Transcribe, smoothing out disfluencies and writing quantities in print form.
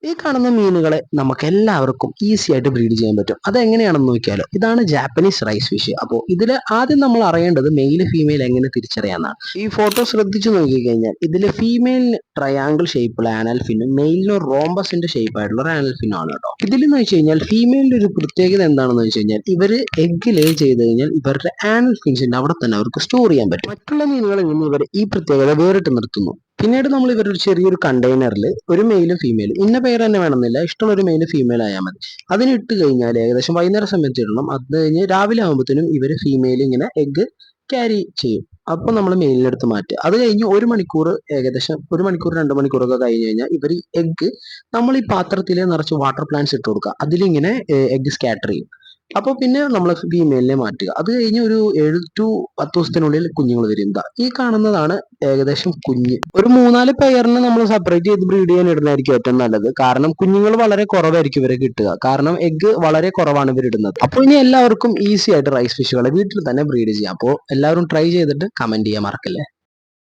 ഈ കാണുന്ന മീനുകളെ നമുക്ക് എല്ലാവർക്കും ഈസി ആയിട്ട് ബ്രീഡ് ചെയ്യാൻ പറ്റും. അതെങ്ങനെയാണെന്ന് നോക്കിയാലോ. ഇതാണ് ജാപ്പനീസ് റൈസ് ഫിഷ്. അപ്പോൾ ഇതിൽ ആദ്യം നമ്മൾ അറിയേണ്ടത് മെയിൽ ഫീമെയിൽ എങ്ങനെ തിരിച്ചറിയാന്നാണ്. ഈ ഫോട്ടോ ശ്രദ്ധിച്ചു നോക്കിക്കഴിഞ്ഞാൽ ഇതിൽ ഫീമെയിലിന് ട്രയാങ്കിൾ ഷേപ്പുള്ള ആനൽ ഫിന്നും മെയിലിന് റോംബസിന്റെ ഷേപ്പ് ആയിട്ടുള്ള ഒരു ആനൽ ഫിന്നും ആണ് കേട്ടോ. ഇതിലെന്ന് വെച്ച് കഴിഞ്ഞാൽ ഫീമെയിലിന്റെ ഒരു പ്രത്യേകത എന്താണെന്ന് വെച്ച് കഴിഞ്ഞാൽ ഇവർ എഗ് ലേ ചെയ്ത് കഴിഞ്ഞാൽ ഇവരുടെ ആനൽ ഫിൻസിന്റെ അവിടെ തന്നെ അവർക്ക് സ്റ്റോർ ചെയ്യാൻ പറ്റും. മറ്റുള്ള മീനുകളിൽ നിന്ന് ഇവർ ഈ പ്രത്യേകത വേറിട്ട് നിർത്തുന്നു. പിന്നീട് നമ്മൾ ഇവരൊരു ചെറിയൊരു കണ്ടെയ്നറിൽ ഒരു മെയിലും ഫീമെയിലും ഇന്ന പേര് തന്നെ വേണമെന്നില്ല, ഇഷ്ടമുള്ള ഒരു മെയിലും ഫീമെയിൽ ആയാൽ മതി. അതിന് ഇട്ട് കഴിഞ്ഞാൽ ഏകദേശം വൈകുന്നേരം സമയത്ത് ഇടണം. അത് കഴിഞ്ഞ് രാവിലെ ആകുമ്പോഴത്തേനും ഇവർ ഫീമെയിൽ ഇങ്ങനെ എഗ്ഗ് ക്യാരി ചെയ്യും. അപ്പോൾ നമ്മൾ മെയിലിനെടുത്ത് മാറ്റുക. അത് കഴിഞ്ഞ് ഒരു മണിക്കൂർ, ഏകദേശം ഒരു മണിക്കൂർ 2 മണിക്കൂറൊക്കെ കഴിഞ്ഞ് കഴിഞ്ഞാൽ ഇവർ ഈ എഗ്ഗ് നമ്മൾ ഈ പാത്രത്തിൽ നിറച്ച് വാട്ടർ പ്ലാന്റ്സ് ഇട്ട് കൊടുക്കുക. അതിലിങ്ങനെ എഗ്ഗ് സ്കാറ്റർ ചെയ്യും. അപ്പോൾ പിന്നെ നമ്മൾ ഫീമെയിലിനെ മാറ്റുക. അത് കഴിഞ്ഞ് ഒരു 7 to 10 ദിവസത്തിനുള്ളിൽ കുഞ്ഞുങ്ങൾ വരും. ഈ കാണുന്നതാണ് ഏകദേശം കുഞ്ഞ്. ഒരു 3-4 പെയറിനെ നമ്മൾ സെപ്പറേറ്റ് ചെയ്ത് ബ്രീഡ് ചെയ്യാൻ ഇടുന്നതായിരിക്കും ഏറ്റവും നല്ലത്. കാരണം കുഞ്ഞുങ്ങൾ വളരെ കുറവായിരിക്കും ഇവരെ കിട്ടുക. കാരണം എഗ്ഗ് വളരെ കുറവാണ് ഇവർ ഇടുന്നത്. അപ്പോൾ ഇനി എല്ലാവർക്കും ഈസി ആയിട്ട് റൈസ് ഫിഷുകളെ വീട്ടിൽ തന്നെ ബ്രീഡ് ചെയ്യാം. അപ്പോൾ എല്ലാവരും ട്രൈ ചെയ്തിട്ട് കമന്റ് ചെയ്യാൻ മറക്കല്ലേ.